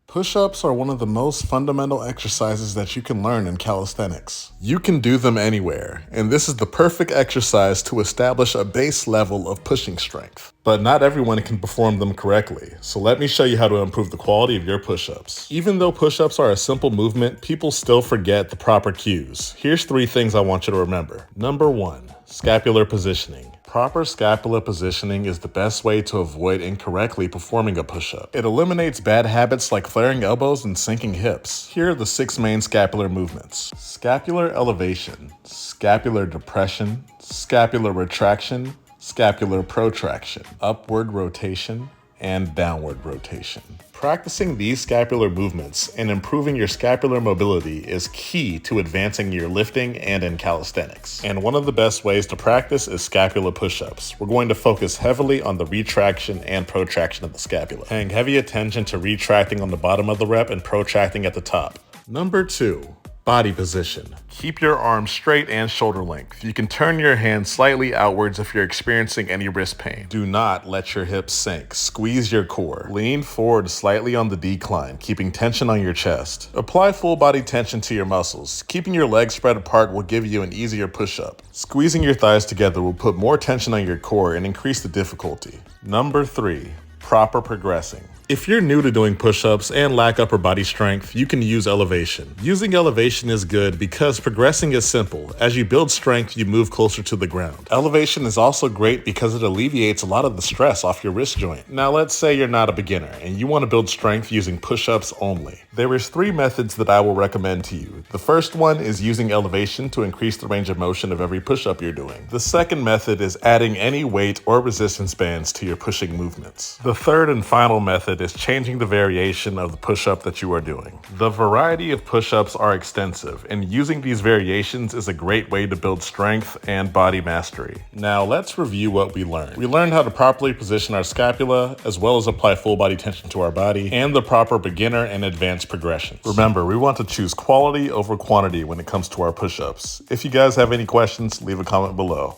Push-ups are one of the most fundamental exercises that you can learn in calisthenics. You can do them anywhere, and this is the perfect exercise to establish a base level of pushing strength. But not everyone can perform them correctly, so let me show you how to improve the quality of your push-ups. Even though push-ups are a simple movement, people still forget the proper cues. Here's 3 things I want you to remember. Number 1, scapular positioning. Proper scapular positioning is the best way to avoid incorrectly performing a push-up. It eliminates bad habits like flaring elbows and sinking hips. Here are the 6 main scapular movements: scapular elevation, scapular depression, scapular retraction, scapular protraction, upward rotation, and downward rotation. Practicing these scapular movements and improving your scapular mobility is key to advancing your lifting and in calisthenics. And one of the best ways to practice is scapular push-ups. We're going to focus heavily on the retraction and protraction of the scapula, paying heavy attention to retracting on the bottom of the rep and protracting at the top. Number 2. Body position. Keep your arms straight and shoulder length. You can turn your hands slightly outwards if you're experiencing any wrist pain. Do not let your hips sink. Squeeze your core. Lean forward slightly on the decline, keeping tension on your chest. Apply full body tension to your muscles. Keeping your legs spread apart will give you an easier push-up. Squeezing your thighs together will put more tension on your core and increase the difficulty. Number 3. Proper progressing. If you're new to doing push-ups and lack upper body strength, you can use elevation. Using elevation is good because progressing is simple. As you build strength, you move closer to the ground. Elevation is also great because it alleviates a lot of the stress off your wrist joint. Now let's say you're not a beginner and you want to build strength using push-ups only. There is 3 methods that I will recommend to you. The first one is using elevation to increase the range of motion of every push-up you're doing. The second method is adding any weight or resistance bands to your pushing movements. The third and final method is changing the variation of the push-up that you are doing. The variety of push-ups are extensive, and using these variations is a great way to build strength and body mastery. Now let's review what we learned. We learned how to properly position our scapula, as well as apply full body tension to our body, and the proper beginner and advanced progressions. Remember, we want to choose quality over quantity when it comes to our push-ups. If you guys have any questions, leave a comment below.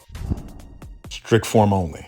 Strict form only.